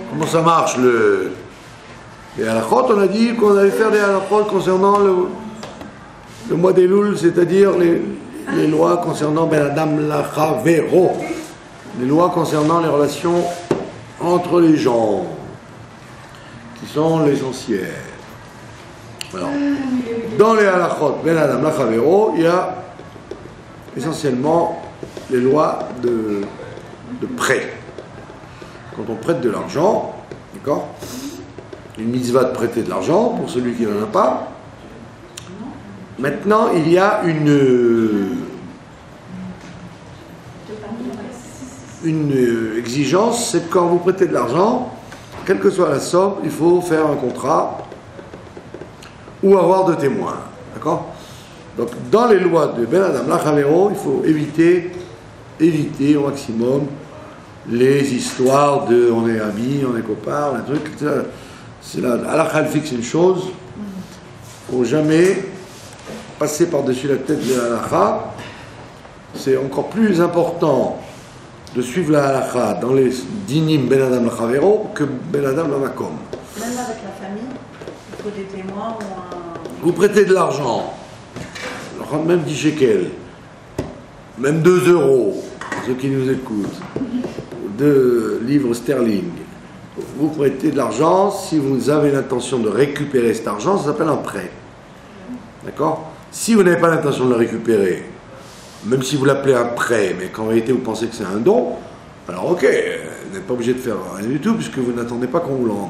Comment ça marche les halakhot? On a dit qu'on allait faire des halakhot concernant le mois d'Elul, c'est-à-dire les lois concernant Ben Adam Lachavero, les lois concernant les relations entre les gens, qui sont l'essentiel. Alors, dans les halakhot Ben Adam Lachavero, il y a essentiellement les lois de prêt. Quand on prête de l'argent, d'accord, une mitzvah de prêter de l'argent pour celui qui n'en a pas. Maintenant, il y a une exigence, c'est que quand vous prêtez de l'argent, quelle que soit la somme, il faut faire un contrat ou avoir de témoins. D'accord? Donc, dans les lois de Ben Adam Lachavero, il faut éviter au maximum les histoires de on est amis, on est copains, on est trucs. C'est là, halakha fixe une chose, il ne faut jamais passer par-dessus la tête de la halakha. C'est encore plus important de suivre la halakha dans les dinim Ben Adam Lachavero que Ben Adam Lamakom. Même avec la famille, il faut des témoins ou un... Vous prêtez de l'argent, même 10 shekels, même 2 euros, ceux qui nous écoutent, 2 livres sterling. Vous prêtez de l'argent, si vous avez l'intention de récupérer cet argent, ça s'appelle un prêt. D'accord? Si vous n'avez pas l'intention de le récupérer, même si vous l'appelez un prêt, mais qu'en réalité vous pensez que c'est un don, alors ok, vous n'êtes pas obligé de faire rien du tout, puisque vous n'attendez pas qu'on vous le rende.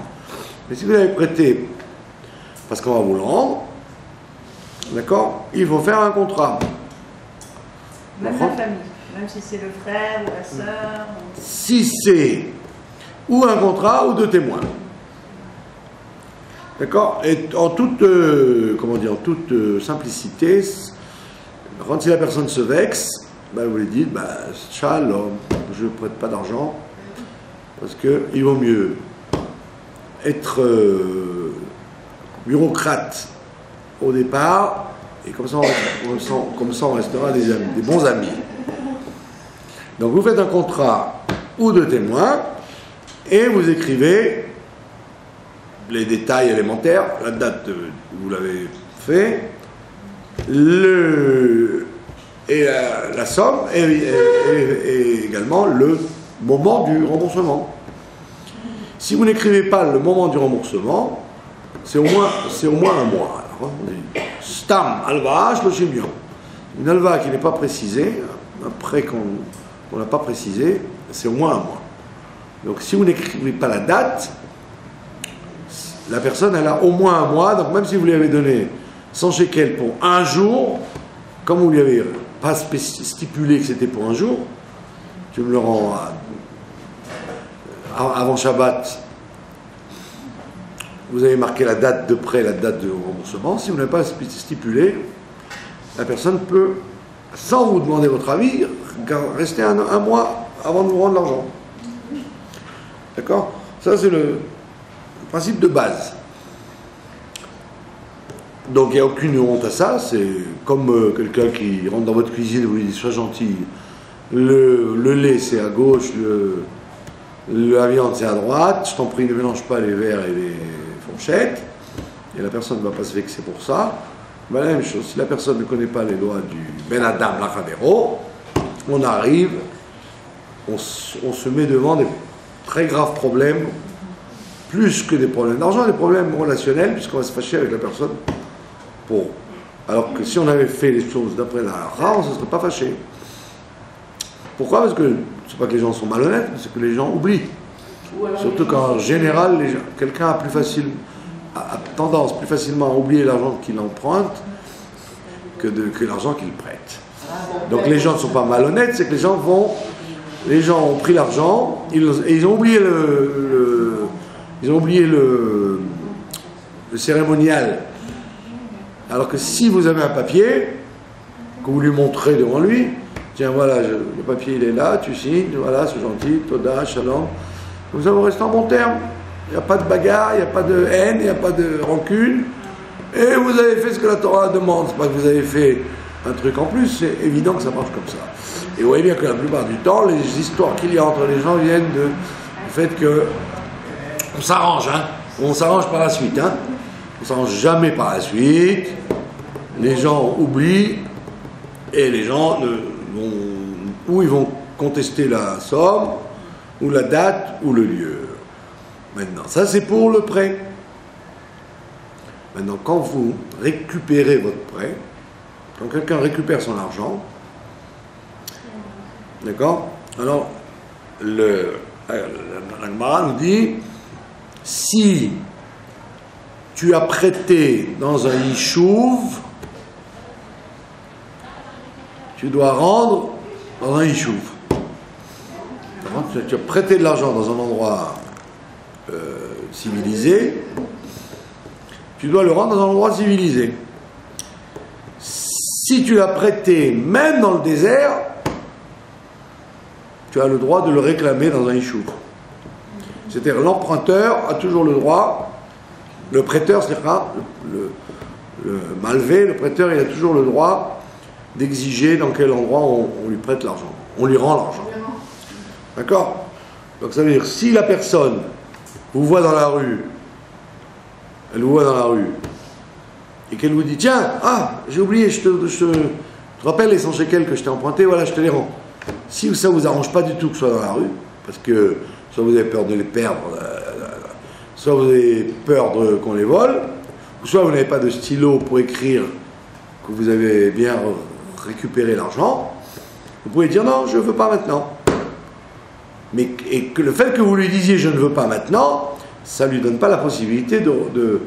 Mais si vous l'avez prêté parce qu'on va vous le rendre, d'accord, il faut faire un contrat. Même la famille, même si c'est le frère ou la sœur. Si c'est ou un contrat ou 2 témoins. D'accord? Et en toute, simplicité, quand si la personne se vexe, ben vous lui dites, shalom, je ne prête pas d'argent, parce qu'il vaut mieux être bureaucrate au départ, et comme ça on restera des bons amis. Donc vous faites un contrat ou 2 témoins, et vous écrivez les détails élémentaires, la date où vous l'avez fait, et la somme, et également le moment du remboursement. Si vous n'écrivez pas le moment du remboursement, c'est au moins un mois. Alors, Stam, alva, shloshim yom. Une alva qui n'est pas précisée, un prêt qu'on n'a pas précisé, c'est au moins un mois. Donc si vous n'écrivez pas la date, la personne elle a au moins un mois, donc même si vous lui avez donné 100 shekels pour un jour, comme vous lui avez pas stipulé que c'était pour un jour, tu me le rends avant Shabbat, vous avez marqué la date de prêt, la date de remboursement. Si vous n'avez pas stipulé, la personne peut, sans vous demander votre avis, rester un mois avant de vous rendre l'argent. D'accord? Ça, c'est le principe de base. Donc, il n'y a aucune honte à ça. C'est comme quelqu'un qui rentre dans votre cuisine et vous lui dit « Sois gentil, le lait, c'est à gauche, la viande, c'est à droite. Je t'en prie, ne mélange pas les verres et les fourchettes. » Et la personne ne va pas se vexer pour ça. Ben, la même chose. Si la personne ne connaît pas les lois du Ben Adam Lachavero, on arrive, on se met devant des très graves problèmes, plus que des problèmes d'argent, des problèmes relationnels, puisqu'on va se fâcher avec la personne pour. Alors que si on avait fait les choses d'après la halakha, on ne se serait pas fâché. Pourquoi? Parce que c'est pas que les gens sont malhonnêtes, c'est que les gens oublient. Surtout qu'en général, quelqu'un a tendance plus facilement à oublier l'argent qu'il emprunte que l'argent qu'il prête. Donc les gens ne sont pas malhonnêtes, c'est que les gens ont pris l'argent, ils ont oublié le cérémonial. Alors que si vous avez un papier, que vous lui montrez devant lui, tiens voilà, le papier il est là, tu signes, voilà, c'est gentil, toda, shalom, vous allez rester en bon terme. Il n'y a pas de bagarre, il n'y a pas de haine, il n'y a pas de rancune. Et vous avez fait ce que la Torah demande. C'est pas que vous avez fait un truc en plus, c'est évident que ça marche comme ça. Et vous voyez bien que la plupart du temps, les histoires qu'il y a entre les gens viennent de fait que on s'arrange, hein. On s'arrange par la suite, hein. On s'arrange jamais par la suite. Les gens oublient et les gens ou ils vont contester la somme, ou la date, ou le lieu. Maintenant, ça c'est pour le prêt. Maintenant, quand vous récupérez votre prêt, quand quelqu'un récupère son argent, d'accord? Alors, la Gemara nous dit, si tu as prêté dans un yishuv, tu dois rendre dans un yishuv. Tu as prêté de l'argent dans un endroit civilisé, tu dois le rendre dans un endroit civilisé. Si tu l'as prêté même dans le désert, tu as le droit de le réclamer dans un yishuv. C'est-à-dire l'emprunteur a toujours le droit, le prêteur, c'est-à-dire le malvé, le prêteur, il a toujours le droit d'exiger dans quel endroit on lui prête l'argent, on lui rend l'argent. D'accord? Donc ça veut dire, si la personne vous voit dans la rue, elle vous voit dans la rue, et qu'elle vous dit, tiens, j'ai oublié, je te rappelle les 100 shekels que je t'ai emprunté, voilà, je te les rends. Si ça vous arrange pas du tout que ce soit dans la rue, parce que soit vous avez peur de les perdre, soit vous avez peur qu'on les vole, ou soit vous n'avez pas de stylo pour écrire que vous avez bien récupéré l'argent, vous pouvez dire non, je ne veux pas maintenant. Mais et que le fait que vous lui disiez je ne veux pas maintenant, ça ne lui donne pas la possibilité de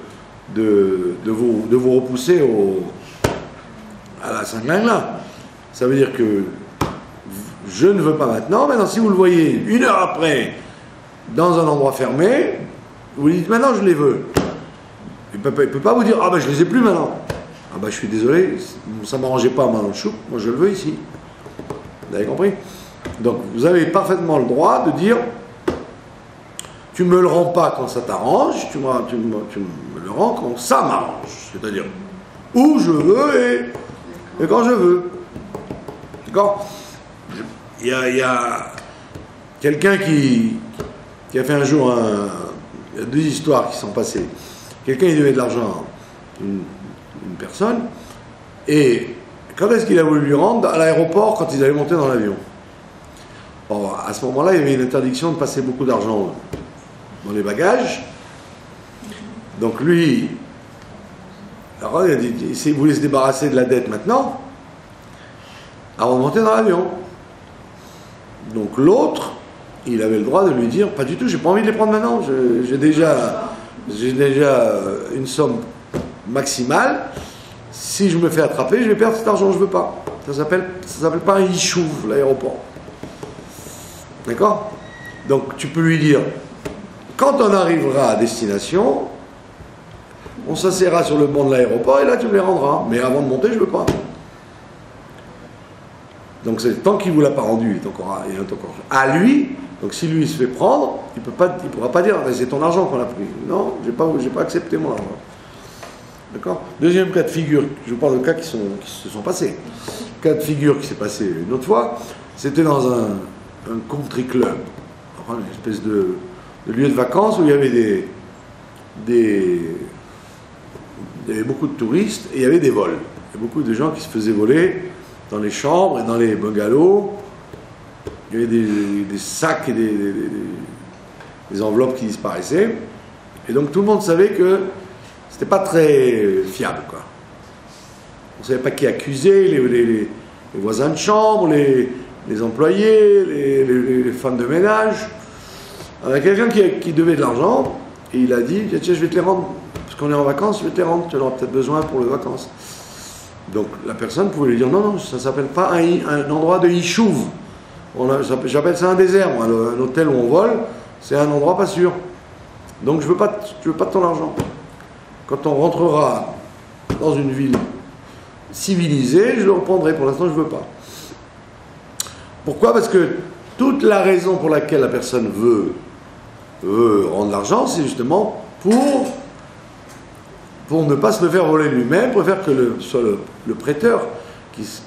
vous repousser à la Saint-Glin-là. Ça veut dire que je ne veux pas maintenant. Maintenant, si vous le voyez 1 heure après dans un endroit fermé, vous lui dites maintenant je les veux. Il ne peut pas vous dire ah ben je les ai plus maintenant. Ah ben je suis désolé, ça ne m'arrangeait pas moi dans le chou, moi je le veux ici. Vous avez compris? Donc vous avez parfaitement le droit de dire tu me le rends pas quand ça t'arrange, tu me le rends quand ça m'arrange. C'est-à-dire où je veux et quand je veux. D'accord? Il y a quelqu'un qui a fait un jour il y a 2 histoires qui sont passées. Quelqu'un il devait de l'argent à une personne, et quand est-ce qu'il a voulu lui rendre? À l'aéroport, quand ils allaient monter dans l'avion. Bon, à ce moment-là, il y avait une interdiction de passer beaucoup d'argent dans les bagages. Donc lui, alors il a dit, il voulait se débarrasser de la dette maintenant, avant de monter dans l'avion. Donc l'autre, il avait le droit de lui dire, pas du tout, j'ai pas envie de les prendre maintenant, j'ai déjà une somme maximale, si je me fais attraper, je vais perdre cet argent, je veux pas. Ça s'appelle pas un yishuv, l'aéroport. D'accord? Donc tu peux lui dire, quand on arrivera à destination, on s'asseyra sur le banc de l'aéroport et là tu me les rendras. Mais avant de monter, je veux pas. Donc tant qu'il ne vous l'a pas rendu, il est encore à lui. Donc si lui il se fait prendre, il ne pourra pas dire c'est ton argent qu'on a pris. Non, j'ai pas accepté mon argent. D'accord? Deuxième cas de figure, je parle de cas qui se sont passés. Cas de figure qui s'est passé une autre fois, c'était dans un country club, enfin, une espèce de lieu de vacances où il y avait il y avait beaucoup de touristes et il y avait des vols. Il y a beaucoup de gens qui se faisaient voler dans les chambres et dans les bungalows. Il y avait des sacs et des enveloppes qui disparaissaient. Et donc tout le monde savait que c'était pas très fiable, quoi. On ne savait pas qui accuser, les voisins de chambre, les employés, les femmes de ménage. Il y a quelqu'un qui devait de l'argent et il a dit tiens, je vais te les rendre, parce qu'on est en vacances, je vais te les rendre, tu en auras peut-être besoin pour les vacances. Donc la personne pouvait lui dire non, ça ne s'appelle pas un endroit de yishuv. J'appelle ça un désert, moi. Un hôtel où on vole, c'est un endroit pas sûr. Donc je veux pas de ton argent. Quand on rentrera dans une ville civilisée, je le reprendrai. Pour l'instant, je ne veux pas. Pourquoi? Parce que toute la raison pour laquelle la personne veut rendre l'argent, c'est justement pour ne pas se le faire voler lui-même, préfère que ce soit le prêteur qui se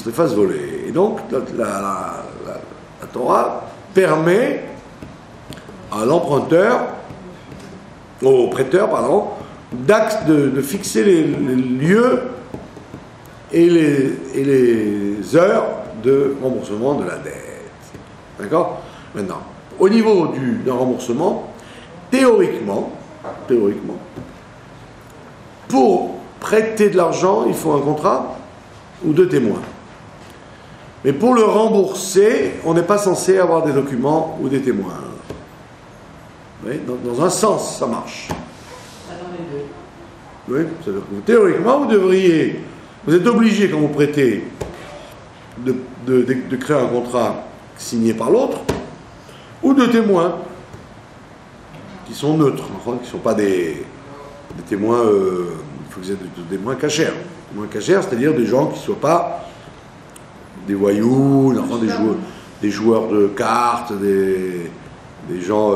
le fasse voler. Et donc, la Torah permet à l'emprunteur, au prêteur, pardon, de fixer les lieux et les heures de remboursement de la dette. D'accord? Maintenant, au niveau d'un remboursement, théoriquement, pour prêter de l'argent, il faut un contrat ou 2 témoins. Mais pour le rembourser, on n'est pas censé avoir des documents ou des témoins. Oui, dans un sens, ça marche. Oui, c'est-à-dire que théoriquement, vous êtes obligé, quand vous prêtez, de créer un contrat signé par l'autre, ou de témoins, qui sont neutres, qui ne sont pas des témoins, il faut que vous ayez des témoins cachers. Des témoins cachers, c'est-à-dire des gens qui ne soient pas des voyous, des joueurs de cartes, des gens,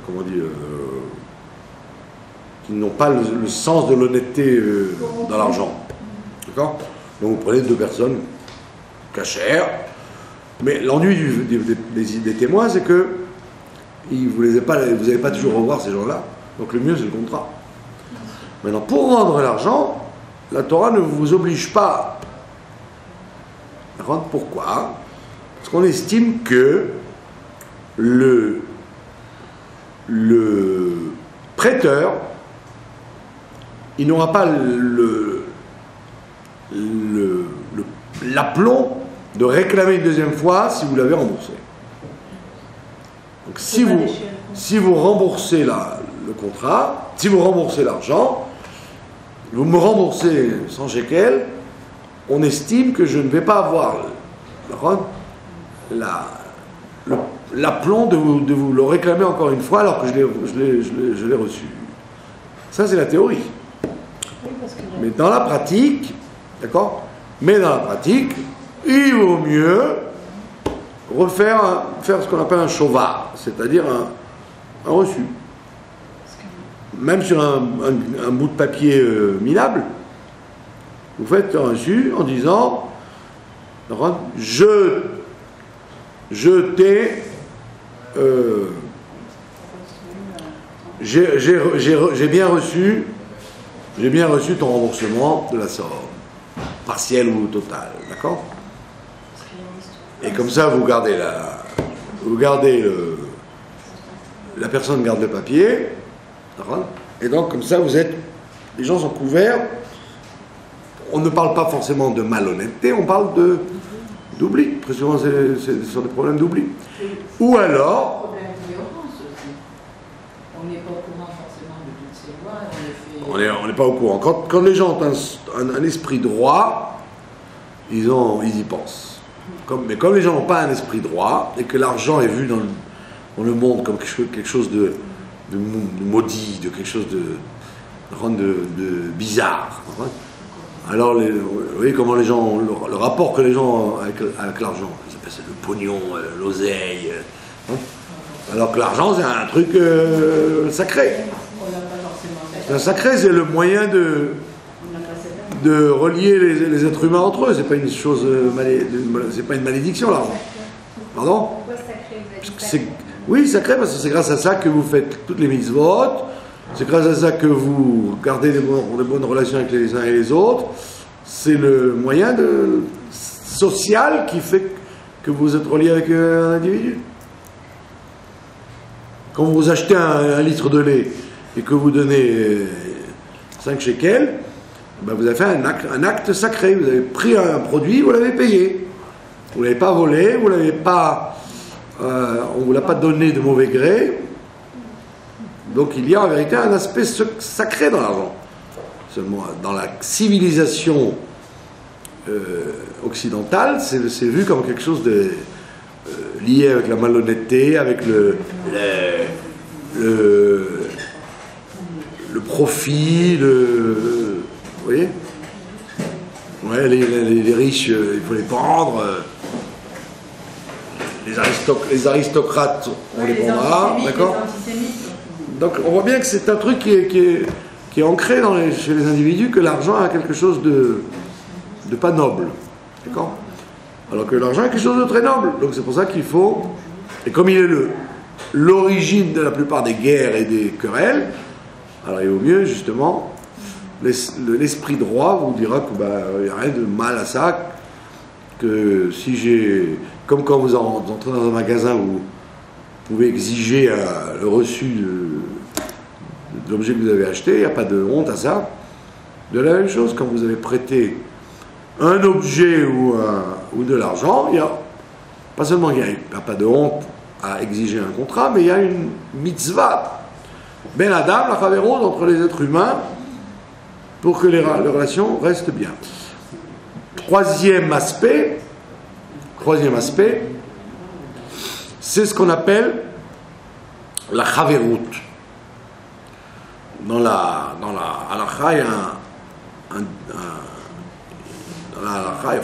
comment dire, qui n'ont pas le sens de l'honnêteté dans l'argent. D'accord? Donc vous prenez 2 personnes cachères, mais l'ennui des témoins, c'est que vous n'allez pas toujours revoir ces gens-là, donc le mieux c'est le contrat. Maintenant, pour rendre l'argent, la Torah ne vous oblige pas à rendre. Pourquoi? Parce qu'on estime que le prêteur, il n'aura pas l'aplomb de réclamer une deuxième fois si vous l'avez remboursé. Donc si vous remboursez le contrat, si vous remboursez l'argent, vous me remboursez 100 shekels, on estime que je ne vais pas avoir l'aplomb de vous le réclamer encore une fois alors que je l'ai reçu. Ça, c'est la théorie. Mais dans la pratique, d'accord? Mais dans la pratique, il vaut mieux faire ce qu'on appelle un chauvard, c'est-à-dire un reçu. Même sur un bout de papier minable, vous faites un reçu en disant je t'ai j'ai bien reçu ton remboursement de la somme, partielle ou totale, d'accord? Et comme ça, la personne garde le papier, et donc comme ça, les gens sont couverts. On ne parle pas forcément de malhonnêteté, on parle d'oubli. Très souvent, c'est sur des problèmes d'oubli. Ou alors... Problème d'ignorance aussi. On n'est pas au courant forcément de toutes ces lois. On n'est pas au courant. Quand les gens ont un esprit droit, ils y pensent. Mais comme les gens n'ont pas un esprit droit, et que l'argent est vu dans le monde comme quelque chose de maudit, de quelque chose de bizarre. Alors, vous voyez comment les gens, le rapport que les gens ont avec l'argent, ils appellent ça le pognon, l'oseille. Alors que l'argent, c'est un truc sacré. C'est un sacré, c'est le moyen de relier les êtres humains entre eux. C'est pas une chose, c'est pas une malédiction, l'argent. Pardon? Pourquoi sacré? Oui, sacré, parce que c'est grâce à ça que vous faites toutes les mitzvot. C'est grâce à ça que vous gardez de bonnes relations avec les uns et les autres. C'est le moyen social qui fait que vous êtes relié avec un individu. Quand vous achetez un litre de lait et que vous donnez 5 shekels, ben vous avez fait un acte sacré. Vous avez pris un produit, vous l'avez payé. Vous ne l'avez pas volé, on ne vous l'a pas donné de mauvais gré. Donc il y a en vérité un aspect sacré dans l'argent. Seulement, dans la civilisation occidentale, c'est vu comme quelque chose de lié avec la malhonnêteté, avec le profit, vous voyez? Ouais, les riches, il faut les pendre. Les aristocrates, on les pendra, d'accord? Donc on voit bien que c'est un truc qui est ancré chez les individus, que l'argent a quelque chose de pas noble. D'accord? Alors que l'argent est quelque chose de très noble. Donc c'est pour ça qu'il faut, et comme il est l'origine de la plupart des guerres et des querelles. Alors il vaut mieux, justement, l'esprit droit vous dira qu'il n'y a rien de mal à ça, que si j'ai... Comme quand vous entrez dans un magasin où vous pouvez exiger le reçu de l'objet que vous avez acheté, il n'y a pas de honte à ça. De la même chose, quand vous avez prêté un objet ou de l'argent, il n'y a pas seulement il n'y a pas de honte à exiger un contrat, mais il y a une mitzvah. Ben Adam, la chavéron entre les êtres humains, pour que les relations restent bien. Troisième aspect, c'est ce qu'on appelle la chavérout. Dans la halakha, il y a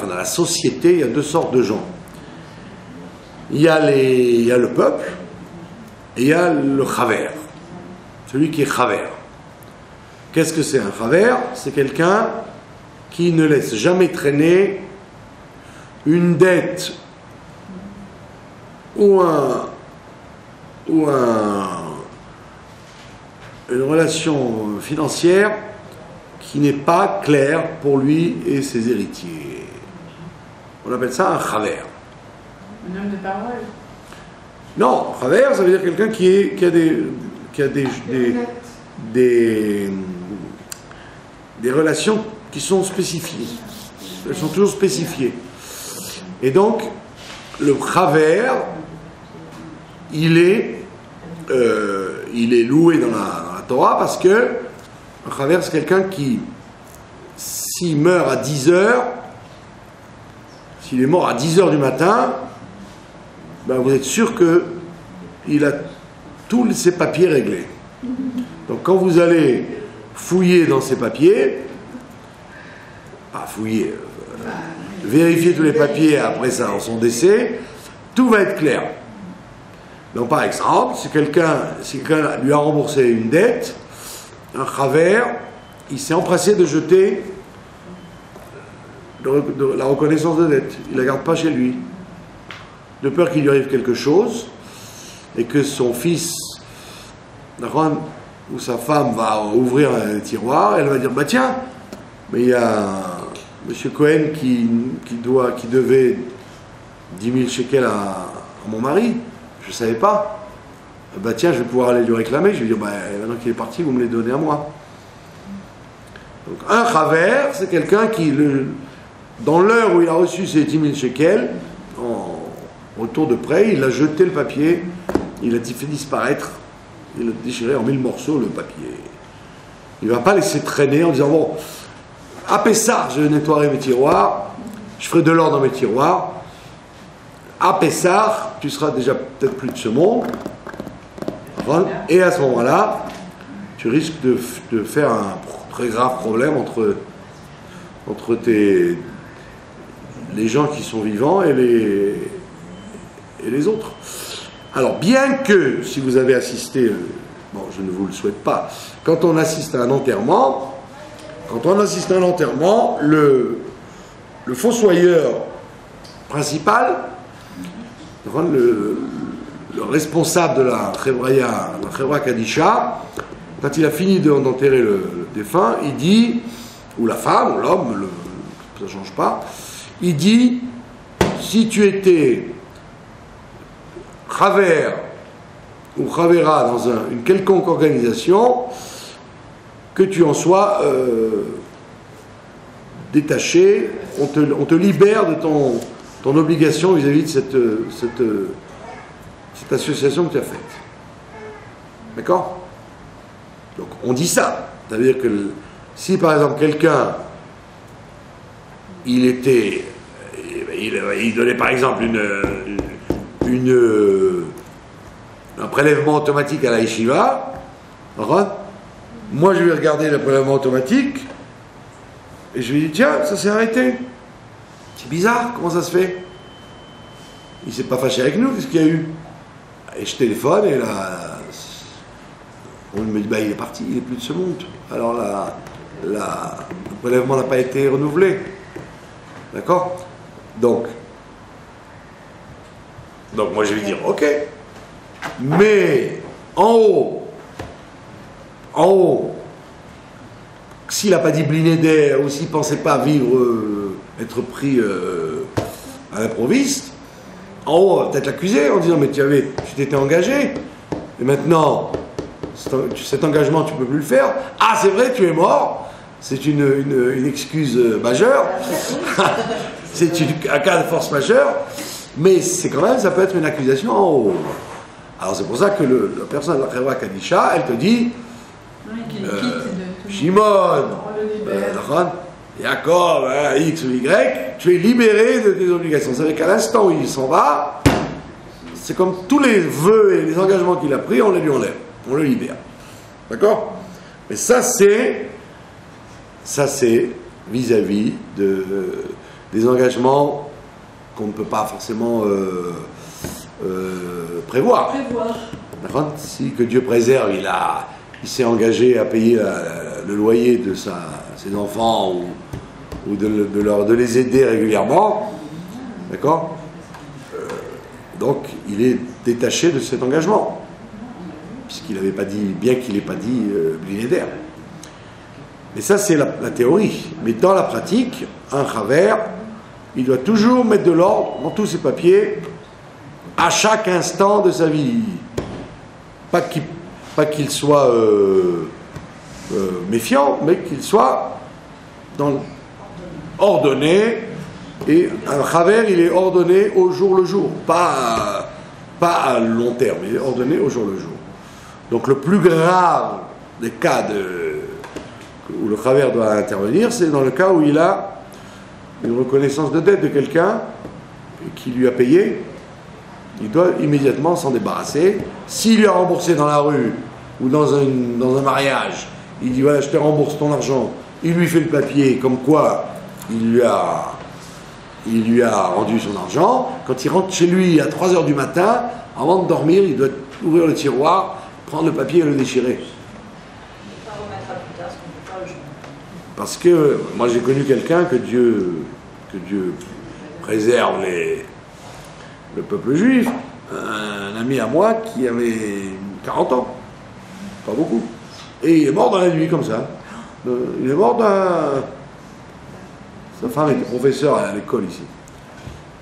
dans la société, il y a deux sortes de gens. Il y a le peuple et il y a le chaver, celui qui est chaver. Qu'est-ce que c'est un chaver? C'est quelqu'un qui ne laisse jamais traîner une dette ou une relation financière qui n'est pas claire pour lui et ses héritiers. On appelle ça un chaver. Un homme de parole. Non, chaver, ça veut dire quelqu'un qui a des relations qui sont spécifiées. Elles sont toujours spécifiées. Et donc, le chaver, il est loué dans la Torah parce que un chaver, c'est quelqu'un qui, s'il meurt à 10 heures, s'il est mort à 10 heures du matin, ben vous êtes sûr qu'il a tous ses papiers réglés. Donc quand vous allez fouiller dans ses papiers, vérifier tous les papiers après son décès, tout va être clair. Donc par exemple, si quelqu'un lui a remboursé une dette, un chaver, il s'est empressé de jeter la reconnaissance de dette. Il ne la garde pas chez lui. De peur qu'il lui arrive quelque chose et que son fils ou sa femme va ouvrir un tiroir, elle va dire bah tiens, mais il y a M. Cohen qui devait 10 000 shekels à mon mari, je ne savais pas. Bah tiens, je vais pouvoir aller lui réclamer. Je vais dire bah maintenant qu'il est parti, vous me les donnez à moi. Donc un chaver, c'est quelqu'un qui, dans l'heure où il a reçu ses 10 000 shekels, autour de près, il a jeté le papier, il a fait disparaître, il a déchiré en 1000 morceaux le papier. Il ne va pas laisser traîner en disant bon, à Pessah, je nettoierai mes tiroirs, je ferai de l'or dans mes tiroirs. À Pessah, tu seras déjà peut-être plus de ce monde. Et à ce moment-là, tu risques de faire un très grave problème entre les gens qui sont vivants et les autres. Alors, bien que, si vous avez assisté, bon, je ne vous le souhaite pas, quand on assiste à un enterrement, le fossoyeur principal, le responsable de la Chevra Kadisha, quand il a fini d'enterrer le défunt, il dit, ou la femme, ou l'homme, ça ne change pas, il dit, si tu étais chaver ou chavera dans une quelconque organisation, que tu en sois détaché, on te libère de ton obligation vis-à-vis de cette association que tu as faite. D'accord? Donc on dit ça. C'est-à-dire que si par exemple quelqu'un il donnait par exemple un prélèvement automatique à la yeshiva, moi je vais regarder le prélèvement automatique et je lui dis tiens, ça s'est arrêté. C'est bizarre, comment ça se fait? Il ne s'est pas fâché avec nous, qu'est-ce qu'il y a eu? Et je téléphone et là, on me dit bah il est parti, il n'est plus de ce monde. Alors le prélèvement n'a pas été renouvelé. D'accord? Donc moi je vais dire ok, Mais en haut, s'il n'a pas dit blinéder ou s'il ne pensait pas vivre, être pris à l'improviste, en haut, on va peut-être l'accuser en disant mais tu t'étais engagé, et maintenant cet engagement tu ne peux plus le faire. Ah c'est vrai, tu es mort, c'est une excuse majeure, c'est un cas de force majeure, mais c'est quand même, ça peut être une accusation en haut. Alors c'est pour ça que la personne de la Khéwa Kadisha, elle te dit Shimon, Jacob, X ou Y, tu es libéré de tes obligations. C'est vrai qu'à l'instant où il s'en va, c'est comme tous les vœux et les engagements qu'il a pris, on les lui enlève, on le libère. D'accord? Mais ça c'est vis-à-vis des engagements qu'on ne peut pas forcément prévoir. Si que Dieu préserve, il s'est engagé à payer le loyer de ses enfants ou de les aider régulièrement, d'accord, donc il est détaché de cet engagement, puisqu'il n'avait pas dit, bien qu'il n'ait pas dit blinéder. Mais ça c'est la théorie. Mais dans la pratique, un chaver, il doit toujours mettre de l'ordre dans tous ses papiers à chaque instant de sa vie. Pas qu'il soit méfiant, mais qu'il soit ordonné. Et un chaver, il est ordonné au jour le jour, pas à long terme, il est ordonné au jour le jour. Donc le plus grave des cas où le chaver doit intervenir, c'est dans le cas où il a une reconnaissance de dette de quelqu'un qui lui a payé. Il doit immédiatement s'en débarrasser. S'il lui a remboursé dans la rue ou dans un mariage, il dit voilà, je te rembourse ton argent, il lui fait le papier comme quoi il lui a rendu son argent. Quand il rentre chez lui à 3h du matin, avant de dormir, il doit ouvrir le tiroir, prendre le papier et le déchirer. Parce que moi j'ai connu quelqu'un que Dieu préserve le peuple juif, un ami à moi qui avait 40 ans, pas beaucoup, et il est mort dans la nuit comme ça. Il est mort sa femme était professeure à l'école ici.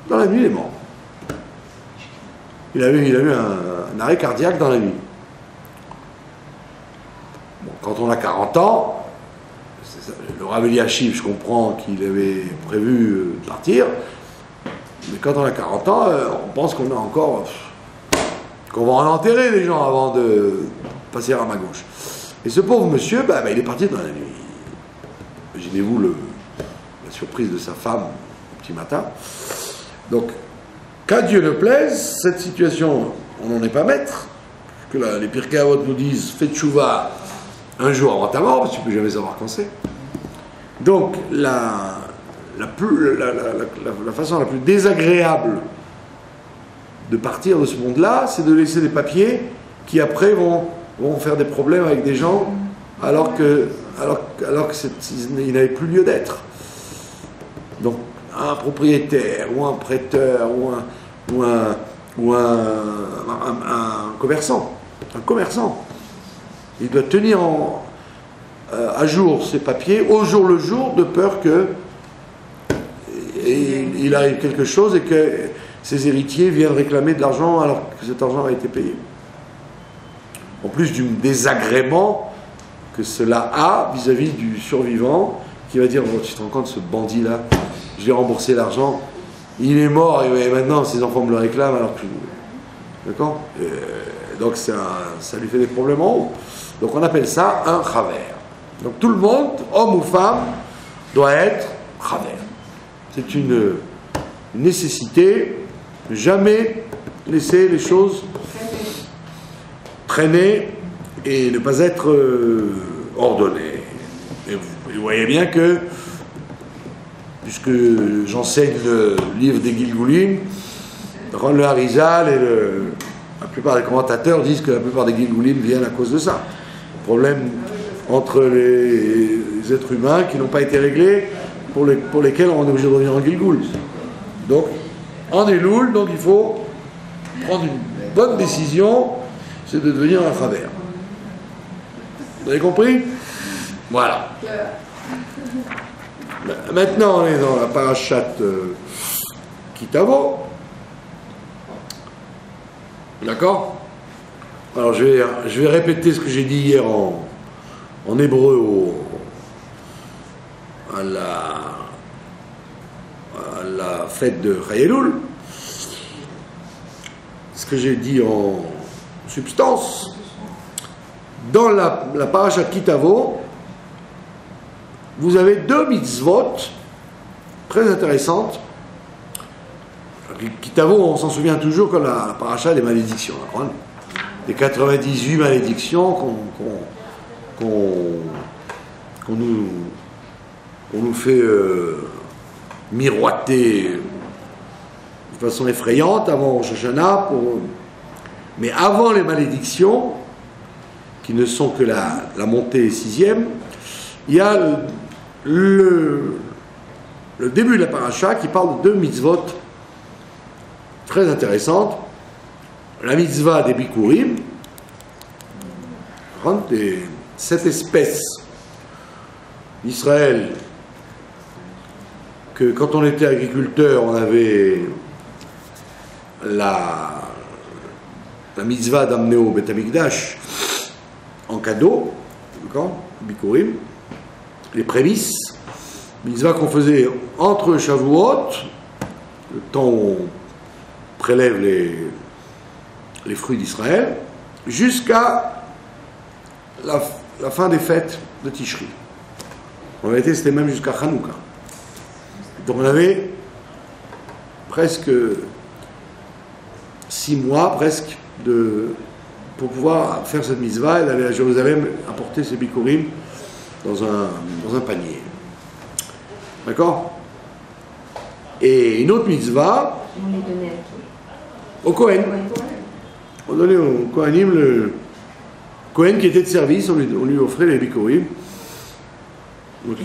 Dans la nuit, il est mort. Il a eu un arrêt cardiaque dans la nuit. Bon, quand on a 40 ans, le Rav Eliashiv, je comprends qu'il avait prévu de partir, mais quand on a 40 ans, on pense qu'on a encore... qu'on va en enterrer les gens avant de passer à ma gauche. Et ce pauvre monsieur, il est parti dans la nuit. Imaginez-vous la surprise de sa femme au petit matin. Donc, qu'à Dieu ne plaise, cette situation, on n'en est pas maître. Parce que les Pirkei Avot nous disent, fais tchouva un jour avant ta mort, parce que tu ne peux jamais savoir quand c'est. Donc, la façon la plus désagréable de partir de ce monde-là, c'est de laisser des papiers qui après vont faire des problèmes avec des gens alors qu'il n'avait plus lieu d'être. Donc un propriétaire ou un prêteur ou un commerçant, il doit tenir à jour ses papiers au jour le jour, de peur que il arrive quelque chose et que ses héritiers viennent réclamer de l'argent alors que cet argent a été payé. En plus du désagrément que cela a vis-à-vis du survivant qui va dire, tu te rends compte, ce bandit-là, je lui ai remboursé l'argent, il est mort et maintenant ses enfants me le réclament alors que... D'accord? Donc ça lui fait des problèmes en haut. Donc on appelle ça un chaver. Donc tout le monde, homme ou femme, doit être chaver. C'est une nécessité, jamais laisser les choses traîner et ne pas être ordonné. Et vous voyez bien que, puisque j'enseigne le livre des Gilgoulim, le Harizal et la plupart des commentateurs disent que la plupart des Gilgoulim viennent à cause de ça. Le problème entre les êtres humains qui n'ont pas été réglés, pour lesquels on est obligé de revenir en Gilgoul. Donc, en Elul, donc il faut Prendre une bonne décision, c'est de devenir un travers. Vous avez compris? Voilà. Maintenant, on est dans la parachate Kitavo. D'accord? Alors, je vais répéter ce que j'ai dit hier en hébreu à la fête de Chayeloul. Ce que j'ai dit en substance. Dans la parashat Kitavo, vous avez deux mitzvot très intéressantes. Kitavo, on s'en souvient toujours comme la parasha des malédictions. Les 98 malédictions qu'on nous fait miroiter de façon effrayante avant Rosh Hashanah. Mais avant les malédictions, qui ne sont que la montée sixième, il y a le début de la paracha qui parle de deux mitzvot très intéressantes. La mitzvah des Bikurim, cette espèce d'Israël que quand on était agriculteur, on avait la mitzvah d'amener au Beth Amikdash en cadeau, d'accord, Bikurim, les prémices, mitzvah qu'on faisait entre Shavuot, le temps où on prélève les fruits d'Israël, jusqu'à la fin des fêtes de Tishri. En réalité, c'était même jusqu'à Hanouka. Donc on avait presque 6 mois, presque, pour pouvoir faire cette mitzvah. Elle allait à Jérusalem apporter ses bikurim dans un panier. D'accord? Et une autre mitzvah, On les donnait à qui? au Kohen. On donnait au Kohanim, le Kohen qui était de service, on lui offrait les bikurim. Donc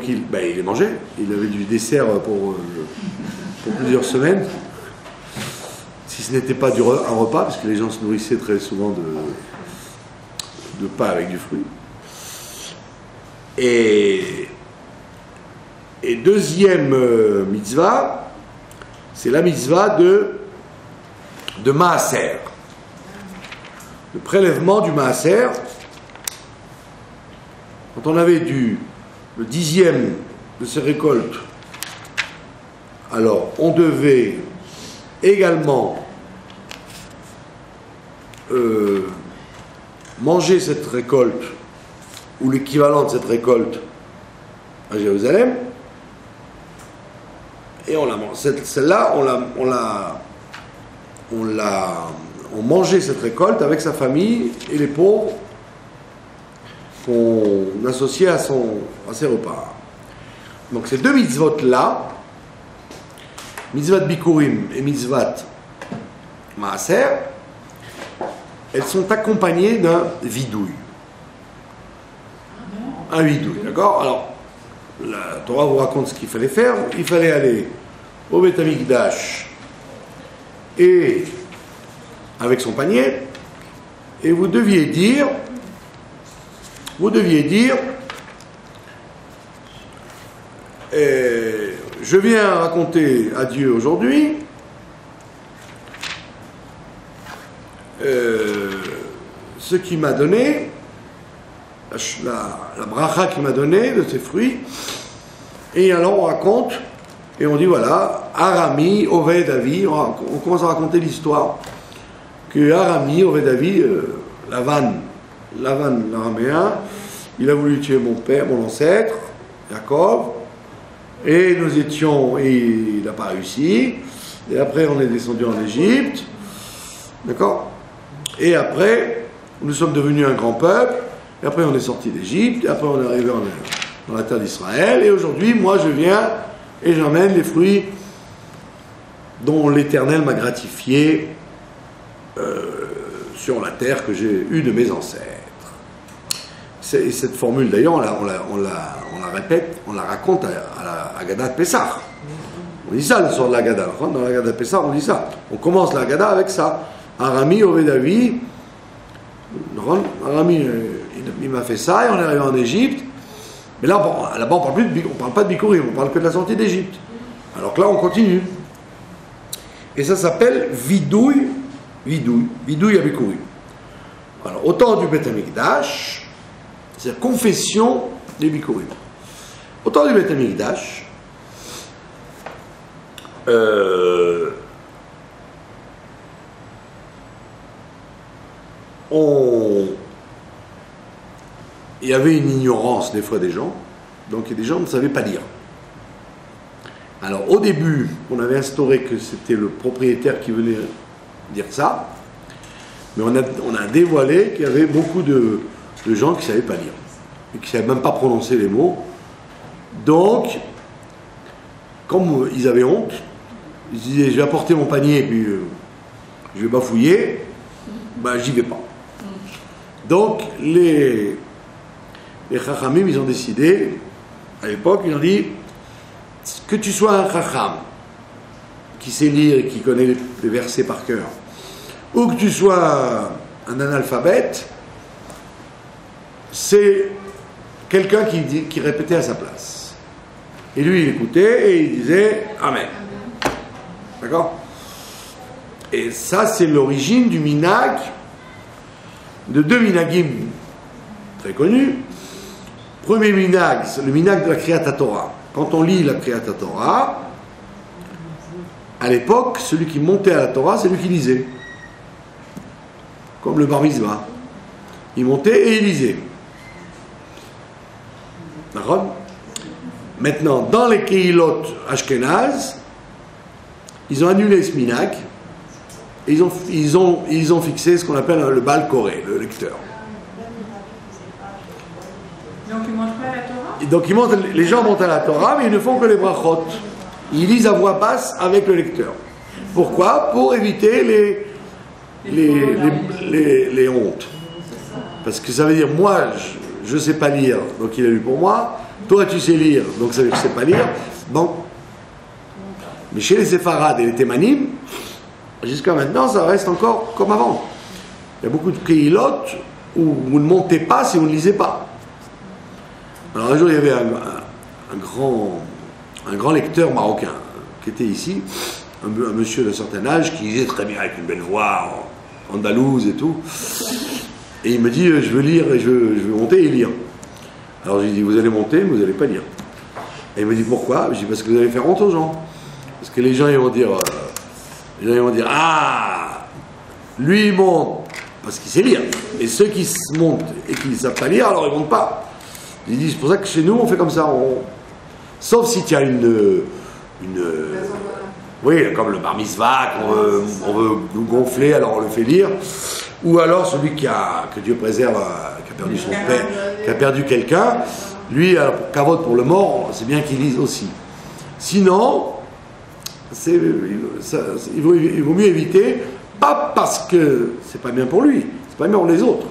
il les mangeait. Il avait du dessert pour plusieurs semaines. Si ce n'était pas un repas, parce que les gens se nourrissaient très souvent de pain avec du fruit. Et deuxième mitzvah, c'est la mitzvah de Maaser. Le prélèvement du Maaser. Quand on avait le 10e de ces récoltes, alors on devait également manger cette récolte, ou l'équivalent de cette récolte, à Jérusalem, et on la mange. Celle-là, on mangeait cette récolte avec sa famille et les pauvres qu'on associait à ses repas. Donc ces deux mitzvot-là, mitzvah Bikurim et mitzvah Maaser, elles sont accompagnées d'un vidouille. Un vidouille, d'accord? Alors, la Torah vous raconte ce qu'il fallait faire. Il fallait aller au Beth Amikdash et avec son panier, et vous deviez dire, je viens raconter à Dieu aujourd'hui ce qu'il m'a donné, la bracha qu'il m'a donné de ses fruits, et alors on raconte, et on dit voilà, Arami, Oved Avi, on commence à raconter l'histoire que Arami, Oved Avi, Lavan, l'araméen, il a voulu tuer mon père, mon ancêtre, Jacob, et il n'a pas réussi, et après on est descendu en Égypte, d'accord? Et après, nous sommes devenus un grand peuple, et après on est sorti d'Égypte, et après on est arrivé dans la terre d'Israël, et aujourd'hui, moi je viens et j'emmène les fruits dont l'Éternel m'a gratifié sur la terre que j'ai eue de mes ancêtres. Cette formule d'ailleurs, on la répète, on la raconte à la Haggadah de Pessah. On dit ça le soir de la Gada. Dans la Gada Pessah, on dit ça. On commence la Gada avec ça. Arami, Ovedavi. Arami, il m'a fait ça et on est arrivé en Égypte. Mais là, là-bas, on ne parle pas de Bikurim, on parle que de la sortie d'Égypte. Alors que là, on continue. Et ça s'appelle Vidouille à Bikurim. Alors, au temps du Beth Amikdash, c'est la confession des Bikurim. Au temps du Beth Amikdash, il y avait une ignorance des fois des gens, donc des gens ne savaient pas lire. Alors au début, on avait instauré que c'était le propriétaire qui venait dire ça, mais on a dévoilé qu'il y avait beaucoup de gens qui ne savaient pas lire, et qui ne savaient même pas prononcer les mots. Donc, comme ils avaient honte, ils se disaient, je vais apporter mon panier, et puis je vais bafouiller, ben j'y vais pas. Donc, les Chachamim, ils ont décidé, à l'époque, ils ont dit, que tu sois un Chacham, qui sait lire et qui connaît les versets par cœur, ou que tu sois un analphabète, c'est quelqu'un qui répétait à sa place. Et lui, il écoutait et il disait Amen. D'accord? Et ça, c'est l'origine du minag, de deux minagim très connus. Premier minag, c'est le minag de la Kriyat Torah. Quand on lit la Kriyat Torah, à l'époque, celui qui montait à la Torah, c'est lui qui lisait. Comme le bar mitzvah. Il montait et il lisait. D'accord? Maintenant, dans les Kehilot Ashkenaz, ils ont annulé ce minag et ils ont fixé ce qu'on appelle le Baal Koré, le lecteur. Donc ils ne montent pas à la Torah? Et donc les gens montent à la Torah, mais ils ne font que les brachot. Ils lisent à voix basse avec le lecteur. Pourquoi? Pour éviter les hontes. Parce que ça veut dire, moi, je ne sais pas lire, donc il a lu pour moi. Toi, tu sais lire, donc ça veut dire que je ne sais pas lire. Bon. Mais chez les Séfarades et les Thémanim, jusqu'à maintenant, ça reste encore comme avant. Il y a beaucoup de Kehilot où vous ne montez pas si vous ne lisez pas. Alors un jour, il y avait un grand lecteur marocain qui était ici, un monsieur d'un certain âge qui lisait très bien avec une belle voix andalouse et tout. Et il me dit, je veux lire et je veux monter et lire. Alors je lui dis, vous allez monter, mais vous n'allez pas lire. Et il me dit, pourquoi? Je dis, parce que vous allez faire honte aux gens. Parce que les gens ils vont dire, ah, lui il monte parce qu'il sait lire. Et ceux qui se montent et qui ne savent pas lire, alors ils ne montent pas. Il dit, c'est pour ça que chez nous on fait comme ça. Sauf si tu as oui, comme le bar mitzvah, on veut nous gonfler, alors on le fait lire. Ou alors celui que Dieu préserve, qui a perdu son père, qui a perdu quelqu'un, lui, pour cavote pour le mort, c'est bien qu'il lise aussi. Sinon, il vaut mieux éviter, pas parce que c'est pas bien pour lui, c'est pas bien pour les autres.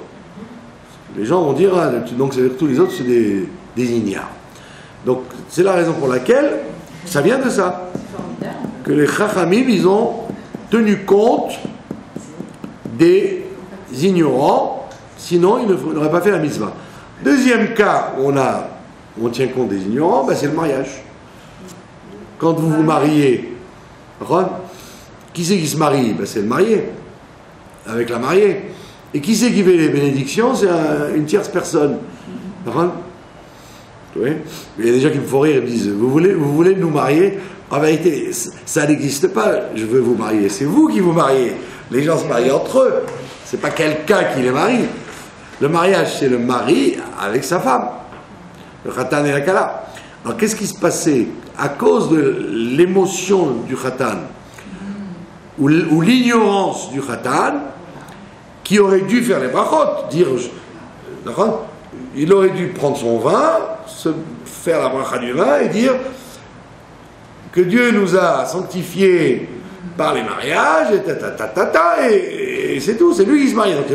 Les gens vont dire, donc c'est tous les autres, c'est des ignares. Donc c'est la raison pour laquelle ça vient de ça. Que les Chachamim, ils ont tenu compte des ignorants, sinon ils n'auraient pas fait la mitzvah. Deuxième cas où on tient compte des ignorants, c'est le mariage. Quand vous vous mariez, qui c'est qui se marie? C'est le marié, avec la mariée. Et qui c'est qui fait les bénédictions? C'est une tierce personne. Oui. Il y a des gens qui me font rire et me disent, vous voulez nous marier? En vérité, ça n'existe pas, je veux vous marier, c'est vous qui vous mariez. Les gens se marient entre eux, c'est pas quelqu'un qui les marie. Le mariage, c'est le mari avec sa femme, le khatan et la kala. Alors qu'est-ce qui se passait? À cause de l'émotion du khatan, ou l'ignorance du khatan, qui aurait dû faire les brachot, dire, il aurait dû prendre son vin, faire la bracha du vin et dire que Dieu nous a sanctifiés par les mariages, et c'est tout, c'est lui qui se marie, donc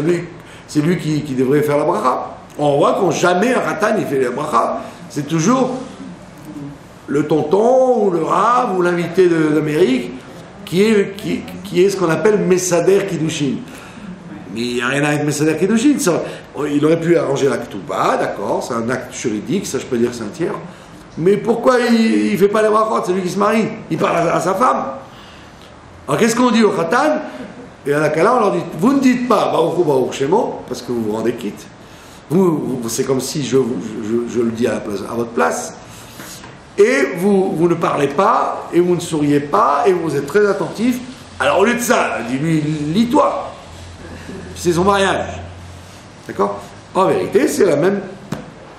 c'est lui qui devrait faire la bracha. On voit qu'on jamais un khatan il fait la bracha, c'est toujours le tonton ou le rave ou l'invité d'Amérique qui est ce qu'on appelle Messader Kiddushin. Mais il n'y a rien avec Messader Kiddushin. Il aurait pu arranger la Ketouba, d'accord, c'est un acte juridique, ça je peux dire que c'est un tiers. Mais pourquoi il ne fait pas les brachot? C'est lui qui se marie. Il parle à sa femme. Alors qu'est-ce qu'on dit au Khatan? Et à la Kala, on leur dit, vous ne dites pas Baruch Hu Baruch Shemo, parce que vous vous rendez quitte. C'est comme si je le dis à votre place. Et vous ne parlez pas, et vous ne souriez pas, et vous êtes très attentif. Alors au lieu de ça, dis-lui, lis-toi. C'est son mariage. D'accord? En vérité, c'est la même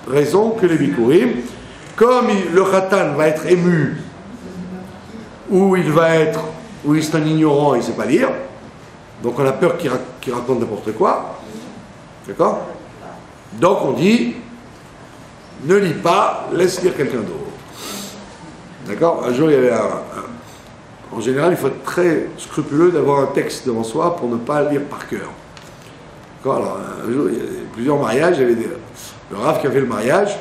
raison que les Bikurim. Comme le Khatan va être ému, ou il est un ignorant, il ne sait pas lire, donc on a peur qu'il raconte n'importe quoi. D'accord? Donc on dit, ne lis pas, laisse lire quelqu'un d'autre. D'accord? Un jour, il y avait en général, il faut être très scrupuleux d'avoir un texte devant soi pour ne pas lire par cœur. D'accord? Alors, un jour, il y avait plusieurs mariages, il y avait le Rav qui a fait le mariage,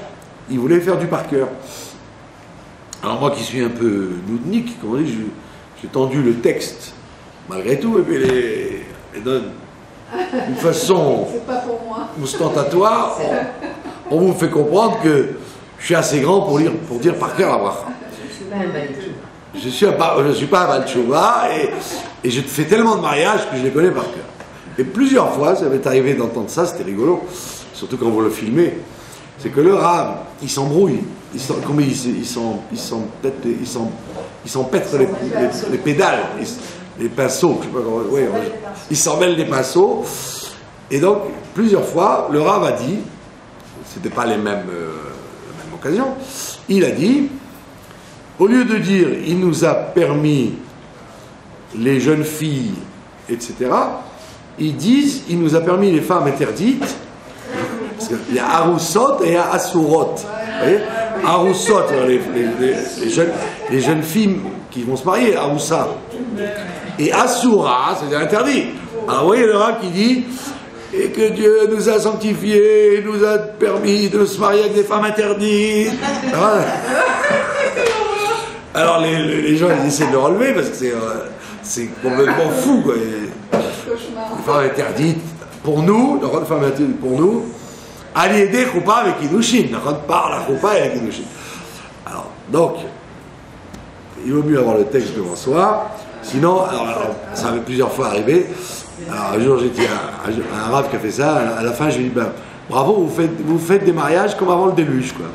il voulait faire du par cœur. Alors moi qui suis un peu noudnik, comme on dit, j'ai tendu le texte, malgré tout, et puis les donne d'une façon ostentatoire, on vous fait comprendre que je suis assez grand pour dire par cœur la bracha. Je suis pas un Balchouva et je fais tellement de mariages que je les connais par cœur. Et plusieurs fois, ça m'est arrivé d'entendre ça, c'était rigolo, surtout quand vous le filmez, c'est que le Rav, il s'embrouille, il s'en pète les pédales, les pinceaux, je sais pas comment, ouais, il s'en mêle des pinceaux, et donc plusieurs fois, le Rav a dit, c'était pas la même occasion, il a dit, au lieu de dire il nous a permis les jeunes filles, etc., ils disent il nous a permis les femmes interdites, parce qu'il y a Arusot et il y a Asurot. Vous voyez, Arusot, les jeunes filles qui vont se marier, Arusa. Et Asura, c'est interdit. Alors vous voyez le Rav qui dit et que Dieu nous a sanctifiés, nous a permis de se marier avec des femmes interdites. Alors les gens ils essaient de le relever parce que c'est complètement fou, quoi. Les femmes interdites pour nous, les femmes interdites pour nous, Aliédé Choupa avec Kiddushin, par la Choupa avec Kiddushin. Alors, donc, il vaut mieux avoir le texte devant soi, sinon, alors, ça m'est plusieurs fois arrivé. Alors un jour j'ai dit à un Rav qui a fait ça, à la fin je lui ai dit ben, bravo, vous faites des mariages comme avant le déluge, quoi.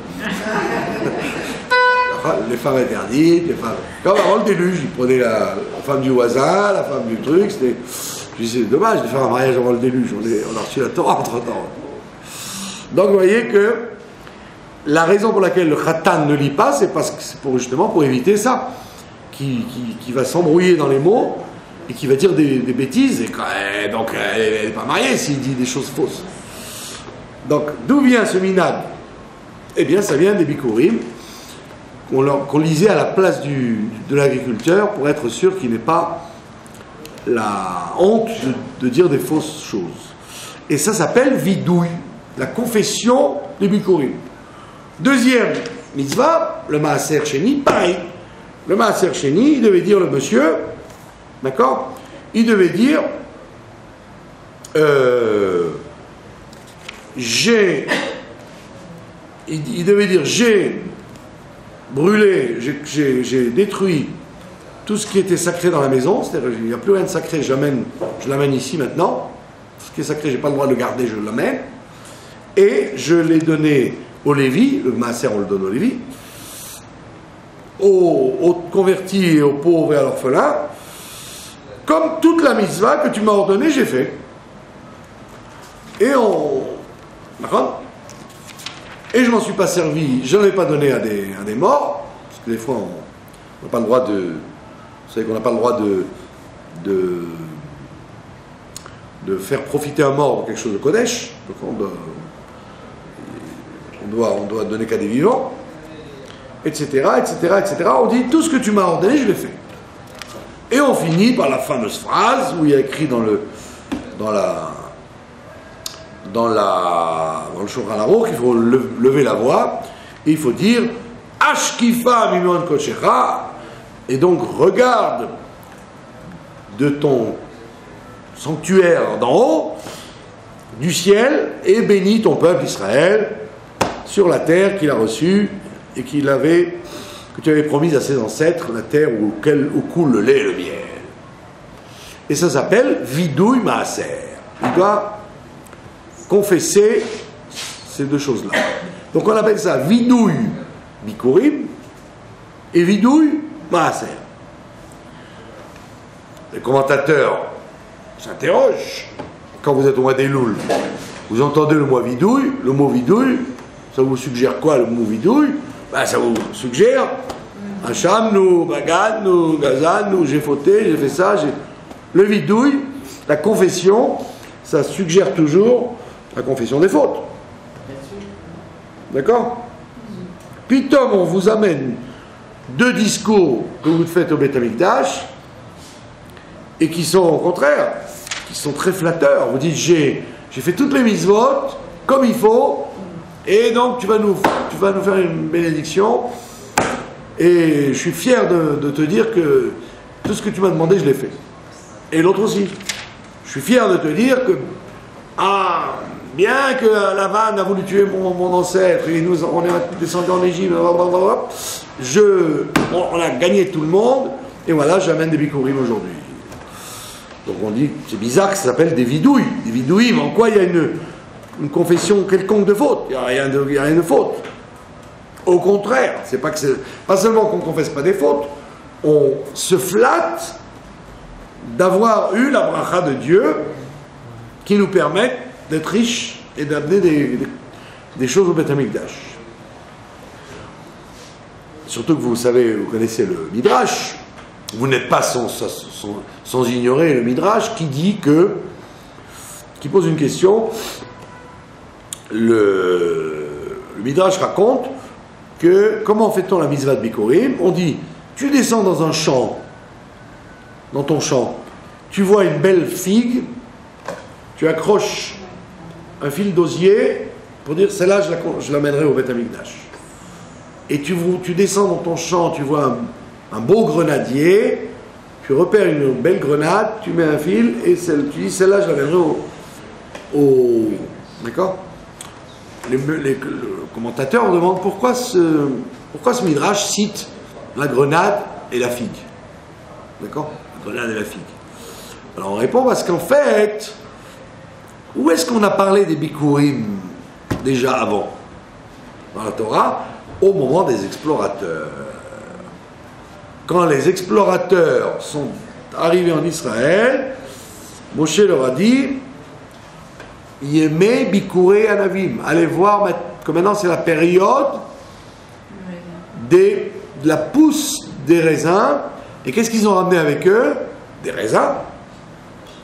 Les femmes interdites, les femmes. Comme avant le déluge, ils prenaient la femme du voisin, la femme du truc, c'était. Je disais, c'est dommage de faire un mariage avant le déluge, on a reçu la Torah entre-temps. Donc vous voyez que la raison pour laquelle le Khatan ne lit pas, c'est parce que c'est justement pour éviter ça, qui va s'embrouiller dans les mots et qui va dire des bêtises, et donc elle n'est pas mariée s'il dit des choses fausses. Donc d'où vient ce minag? Eh bien ça vient des Bikurim, qu'on lisait à la place de l'agriculteur pour être sûr qu'il n'ait pas la honte de dire des fausses choses. Et ça s'appelle vidouille, la confession des Bikurim. Deuxième mitzvah, le Maaser Sheni, pareil. Le Maaser Sheni, il devait dire le monsieur, d'accord? Il devait dire j'ai brûlé, j'ai détruit tout ce qui était sacré dans la maison, c'est-à-dire il n'y a plus rien de sacré, je l'amène ici maintenant, tout ce qui est sacré, je n'ai pas le droit de le garder, je l'amène, et je l'ai donné aux Lévis, le Maaser on le donne aux Lévis, aux convertis et aux pauvres et à l'orphelin, comme toute la mitzvah que tu m'as ordonnée, j'ai fait. Et d'accord? Et je m'en suis pas servi, je n'en ai pas donné à des morts, parce que des fois on n'a pas le droit de... Vous savez qu'on n'a pas le droit de faire profiter un mort de quelque chose de Kodesh, donc on doit donner qu'à des vivants, etc., etc., etc. On dit tout ce que tu m'as ordonné, je l'ai fait. Et on finit par la fameuse phrase où il y a écrit dans le Shulchan Aruch qu'il faut lever la voix et il faut dire Ashkifa mimon kochecha, et donc regarde de ton sanctuaire d'en haut, du ciel, et bénis ton peuple Israël sur la terre qu'il a reçue et que tu avais promise à ses ancêtres, la terre où coule le lait et le miel. Et ça s'appelle vidouille maaser. Il doit confesser ces deux choses-là. Donc on appelle ça vidouille bikurim et vidouille maaser. Les commentateurs s'interrogent. Quand vous êtes au mois des Louls, vous entendez le mot vidouille, ça vous suggère quoi le mot vidouille? Ben, ça vous suggère Hacham, nous, Bagad, nous, Gazan, nous, j'ai fauté, j'ai fait ça, le vidouille, la confession, ça suggère toujours la confession des fautes. D'accord? Puis, on vous amène deux discours que vous faites au Beth Amikdash et qui sont au contraire, qui sont très flatteurs. Vous dites, j'ai fait toutes les mitzvot comme il faut, et donc tu vas nous faire une bénédiction, et je suis fier de te dire que tout ce que tu m'as demandé, je l'ai fait. Et l'autre aussi. Je suis fier de te dire que, bien que Lavan a voulu tuer mon ancêtre, et on est descendu en Égypte, on a gagné tout le monde, et voilà, j'amène des bikurim aujourd'hui. Donc on dit, c'est bizarre que ça s'appelle des vidouilles. Des vidouilles, mais en quoi il y a une confession quelconque de faute? Il n'y a rien de faute. Au contraire, c'est pas seulement qu'on ne confesse pas des fautes, on se flatte d'avoir eu la bracha de Dieu qui nous permet d'être riches et d'amener des choses au Beth Amikdash. Surtout que vous connaissez le Midrash. Vous n'êtes pas sans ignorer le Midrash qui pose une question. Le Midrash raconte que comment fait-on la mitzvah de Bikurim? On dit, tu descends dans un champ, dans ton champ, tu vois une belle figue, tu accroches un fil d'osier pour dire celle-là je l'amènerai au Beth Amikdash. Et tu descends dans ton champ, tu vois un beau grenadier, tu repères une belle grenade, tu mets un fil et tu dis celle-là je l'amènerai au d'accord? Les commentateurs demandent pourquoi ce Midrash cite la grenade et la figue. D'accord? La grenade et la figue. Alors on répond parce qu'en fait, où est-ce qu'on a parlé des Bikurim déjà avant? Dans la Torah, au moment des explorateurs. Quand les explorateurs sont arrivés en Israël, Moshe leur a dit Yemei Bikurei Anavim. Allez voir que maintenant c'est la période de la pousse des raisins. Et qu'est-ce qu'ils ont ramené avec eux? Des raisins,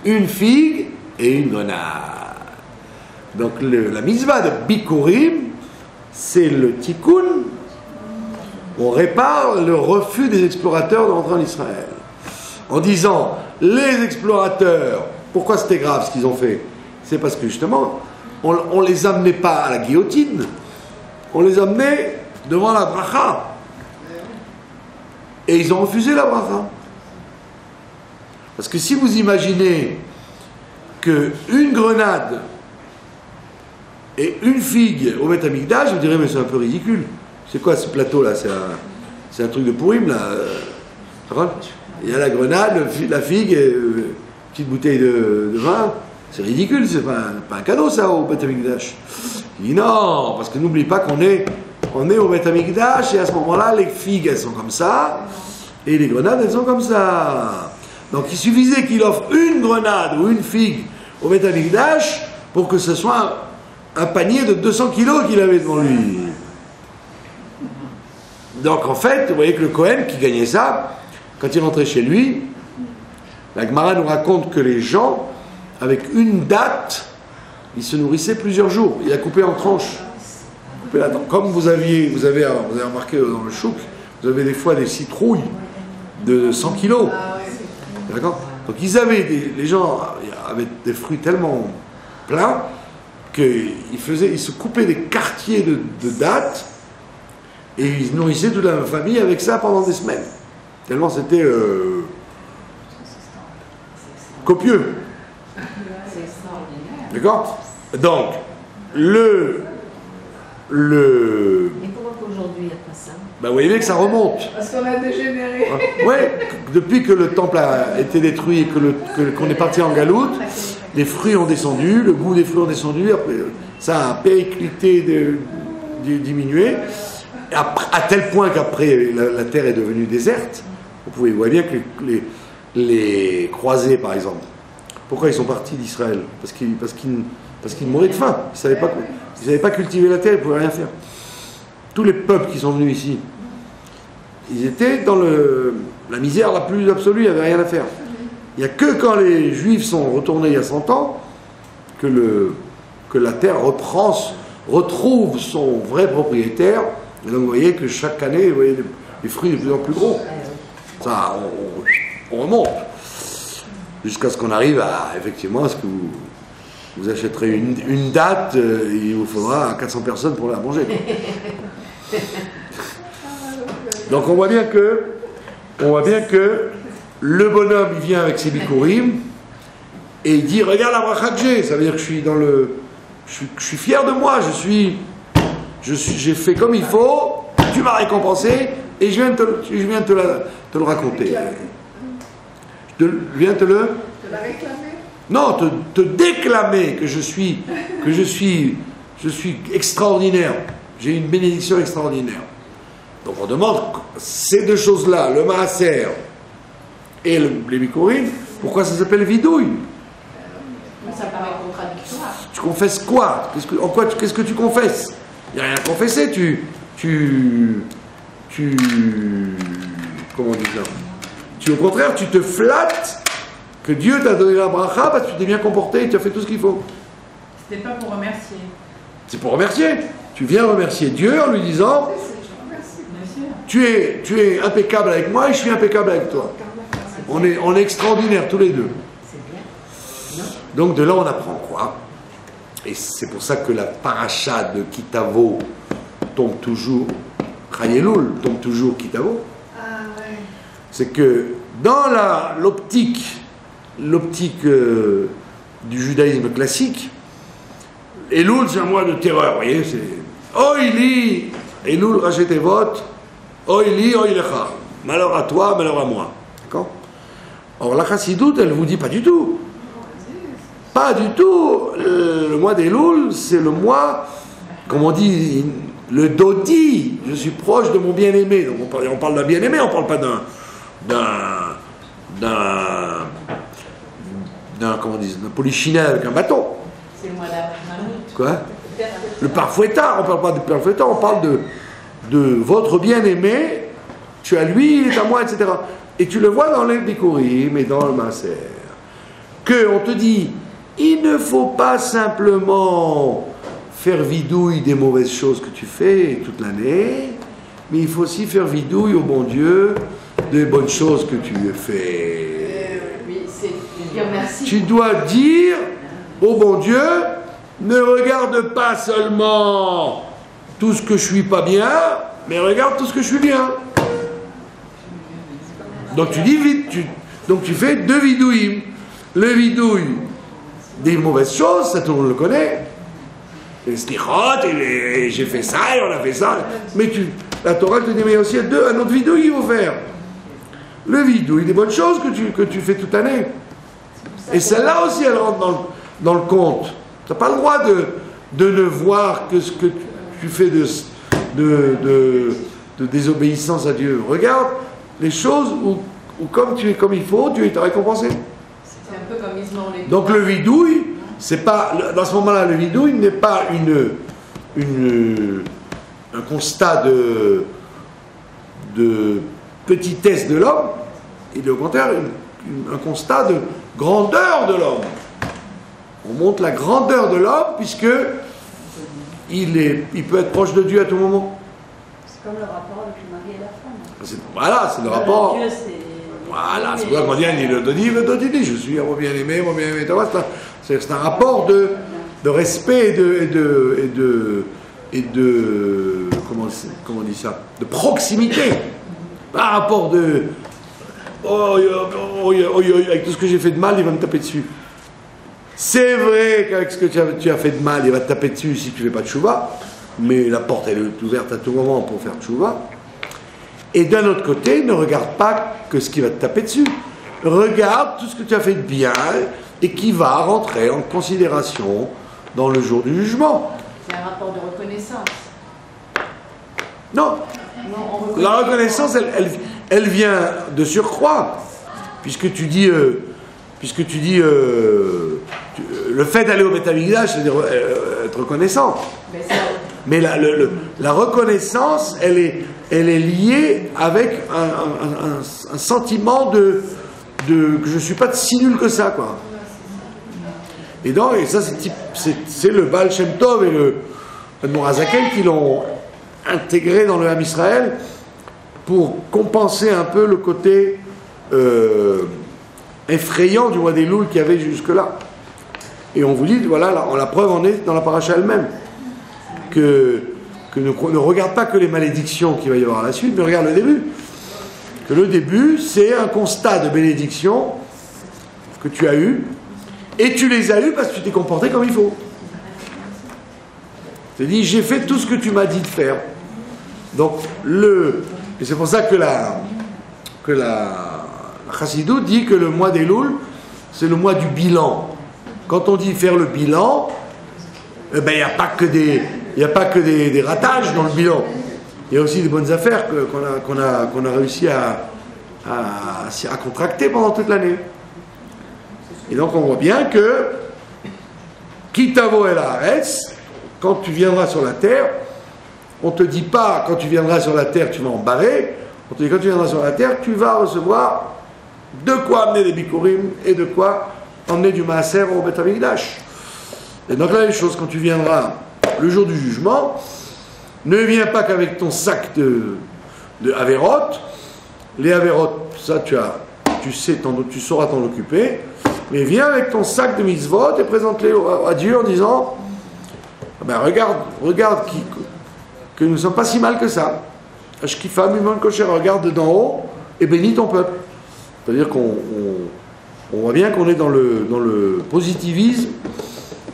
une figue et une grenade. Donc la mitzvah de Bikurim, c'est le tikkun. On répare le refus des explorateurs de rentrer en Israël. En disant, les explorateurs, pourquoi c'était grave ce qu'ils ont fait? C'est parce que justement, on ne les amenait pas à la guillotine, on les amenait devant la bracha. Et ils ont refusé la bracha. Parce que si vous imaginez qu'une grenade et une figue au Beth Amikdash, vous direz, mais c'est un peu ridicule. C'est quoi ce plateau-là? C'est un truc de Pourim, là. Il y a la grenade, la figue, et une petite bouteille de vin. C'est ridicule, c'est pas un cadeau, ça, au Beth Amikdash. Il dit non, parce que n'oublie pas qu'on est au Beth Amikdash, et à ce moment-là, les figues, elles sont comme ça, et les grenades, elles sont comme ça. Donc il suffisait qu'il offre une grenade ou une figue au Beth Amikdash pour que ce soit un panier de 200 kilos qu'il avait devant lui. Donc en fait, vous voyez que le Kohen qui gagnait ça, quand il rentrait chez lui, la Gemara nous raconte que les gens, avec une date, ils se nourrissaient plusieurs jours. Il a coupé en tranches. Comme vous avez remarqué dans le chouk, vous avez des fois des citrouilles de 100 kilos. D'accord? Donc les gens avaient des fruits tellement pleins qu'ils se coupaient des quartiers de dattes Et ils nourrissaient toute la famille avec ça pendant des semaines. Tellement c'était copieux. C'est extraordinaire. D'accord? Donc, Et pourquoi qu'aujourd'hui il n'y a pas ça? Ben, vous voyez que ça remonte. Parce qu'on a dégénéré. Oui, depuis que le temple a été détruit et qu'on est parti en galoute, les fruits ont descendu, le goût des fruits ont descendu, après, ça a périclité diminué, à tel point qu'après la terre est devenue déserte. Vous voyez bien que les croisés, par exemple, pourquoi ils sont partis d'Israël? Parce qu'ils mouraient de faim. Ils ne savaient pas cultiver la terre, ils ne pouvaient rien faire. Tous les peuples qui sont venus ici, ils étaient dans la misère la plus absolue, il n'y avait rien à faire. Il n'y a que quand les Juifs sont retournés il y a 100 ans que la terre retrouve son vrai propriétaire. Et donc vous voyez que chaque année, vous voyez les fruits de plus en plus gros. Ça, on remonte. Jusqu'à ce qu'on arrive à, effectivement, à ce que vous achèterez une date, il vous faudra 400 personnes pour la manger. Donc on voit bien que le bonhomme, il vient avec ses bikurim et il dit, regarde la bracha que j'ai. Ça veut dire que je suis je suis fier de moi, j'ai fait comme il faut, tu m'as récompensé et je viens te le raconter. Je viens te le... Te la réclamer? Non, te déclamer que je suis extraordinaire. J'ai une bénédiction extraordinaire. Donc on demande ces deux choses-là, le maaser et les bikurim, pourquoi ça s'appelle vidouille? Ça paraît contradictoire. Tu confesses quoi? Qu'est-ce que tu confesses? Il n'y a rien à confesser, comment on dit ça? Au contraire, tu te flattes que Dieu t'a donné la bracha parce que tu t'es bien comporté et tu as fait tout ce qu'il faut. C'était pas pour remercier. C'est pour remercier. Tu viens remercier Dieu en lui disant tu es impeccable avec moi et je suis impeccable avec toi. On est extraordinaires tous les deux. Donc de là on apprend quoi? Et c'est pour ça que la paracha de Kitavo tombe toujours, Chayeloul tombe toujours Kitavo. C'est que dans l'optique du judaïsme classique, Elul c'est un mois de terreur, vous voyez, c'est Oili, Elul Rachetevot, Oili, Oilecha. Malheur à toi, malheur à moi. D'accord? Or la Chassidoute, elle vous dit pas du tout. Pas du tout. Le mois d'Elul, c'est le mois, comme on dit, le Dodi. Je suis proche de mon bien-aimé. Donc on parle d'un bien-aimé, on ne parle pas d'un polichinelle avec un bâton. C'est le mois d'avril. Quoi? Le père Fouettard, on ne parle pas de père Fouettard, on parle de votre bien-aimé, tu as lui, il est à moi, etc. Et tu le vois dans les bikurim et dans le maaser. On te dit, il ne faut pas simplement faire vidouille des mauvaises choses que tu fais toute l'année, mais il faut aussi faire vidouille au bon Dieu des bonnes choses que tu fais. Oui, c'est dire merci. Tu dois dire au bon Dieu, ne regarde pas seulement tout ce que je suis pas bien, mais regarde tout ce que je suis bien. Donc tu dis vite, donc tu fais deux vidouilles. Le vidouille des mauvaises choses, ça tout le monde le connaît. Les slichot, et j'ai fait ça, et on a fait ça. Mais la Torah te dit, mais aussi un autre vidouille il faut faire. Le vidouille des bonnes choses que tu fais toute l'année. Et celle-là aussi, elle rentre dans le compte. Tu n'as pas le droit de ne voir que ce que tu fais de désobéissance à Dieu. Regarde les choses où comme tu es comme il faut, Dieu t'a récompensé. C'est un peu comme Ismaël. Donc le vidouille, c'est pas, dans ce moment-là, le vidouille n'est pas un constat de petitesse de l'homme, il est au contraire un constat de grandeur de l'homme. On montre la grandeur de l'homme puisque il peut être proche de Dieu à tout moment. C'est comme le rapport avec le mari et la femme. Voilà, c'est le rapport. Dieu, Voilà, c'est pour ça qu'on dit le Dodi, je suis mon bien-aimé, c'est un rapport de respect et et de comment on dit ça, de proximité par rapport de avec tout ce que j'ai fait de mal, il va me taper dessus. C'est vrai qu'avec ce que tu as fait de mal, il va te taper dessus si tu ne fais pas de tchouva, mais la porte elle est ouverte à tout moment pour faire tchouva. Et d'un autre côté, ne regarde pas que ce qui va te taper dessus. Regarde tout ce que tu as fait de bien et qui va rentrer en considération dans le jour du jugement. C'est un rapport de reconnaissance. Non. La reconnaissance, elle vient de surcroît, puisque tu dis le fait d'aller au Beth Amikdash, c'est-à-dire être reconnaissant. Mais la reconnaissance, elle est liée avec un sentiment que je ne suis pas si nul que ça, quoi. Et donc, et ça, c'est le Baal Shem Tov et le Morazaken qui l'ont intégré dans le Ham Israël pour compenser un peu le côté effrayant du mois des Louls qu'il y avait jusque-là. Et on vous dit, voilà, la preuve en est dans la paracha elle-même, que ne regarde pas que les malédictions qu'il va y avoir à la suite, mais regarde le début. Que le début, c'est un constat de bénédiction que tu as eu, et tu les as eu parce que tu t'es comporté comme il faut. Tu t'es dit, j'ai fait tout ce que tu m'as dit de faire. Donc, et c'est pour ça que la Chassidut dit que le mois des Louls, c'est le mois du bilan. Quand on dit faire le bilan, il n'y a pas que des ratages dans le bilan. Il y a aussi des bonnes affaires qu'on a réussi à contracter pendant toute l'année. Et donc on voit bien que Kitavo el Haaretz, quand tu viendras sur la terre, on ne te dit pas quand tu viendras sur la terre tu vas embarrer, on te dit quand tu viendras sur la terre tu vas recevoir de quoi amener des bikurim et de quoi emmener du maaser au Beth Amikdash. Et donc la même chose, quand tu viendras le jour du jugement, ne viens pas qu'avec ton sac de Averot. Les Averot, ça tu sauras t'en occuper, mais viens avec ton sac de mitzvot et présente-les à Dieu en disant ben regarde que nous ne sommes pas si mal que ça. Ashkifa Mimon Kosher, regarde d'en haut et bénis ton peuple. C'est-à-dire qu'on voit bien qu'on est dans le positivisme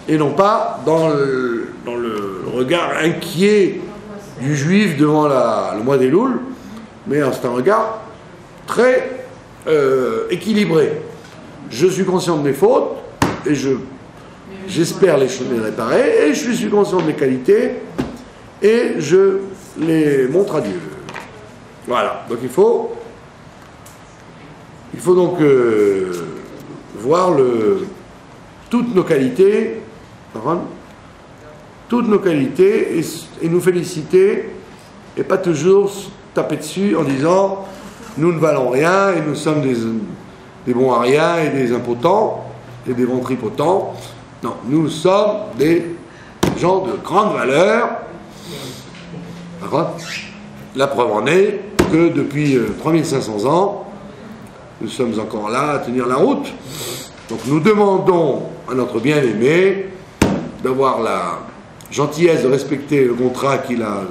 et non pas dans le regard inquiet du juif devant le mois des Louls, mais c'est un regard très équilibré. Je suis conscient de mes fautes et j'espère les réparer, et je suis conscient de mes qualités et je les montre à Dieu. Voilà, donc il faut donc voir toutes nos qualités, et nous féliciter, et pas toujours taper dessus en disant nous ne valons rien et nous sommes des bons à rien et des impotents et des ventripotents. Non, nous sommes des gens de grande valeur. La preuve en est que depuis 3500 ans, nous sommes encore là à tenir la route. Donc nous demandons à notre bien-aimé d'avoir la gentillesse de respecter le contrat qu'il a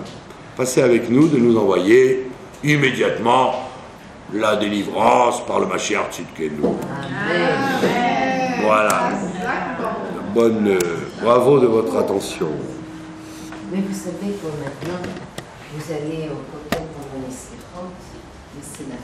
passé avec nous, de nous envoyer immédiatement la délivrance par le Mashiach Tzidkenu. Voilà. Bravo de votre attention. Mais vous savez que maintenant, vous allez au côté pour les 30, mais c'est la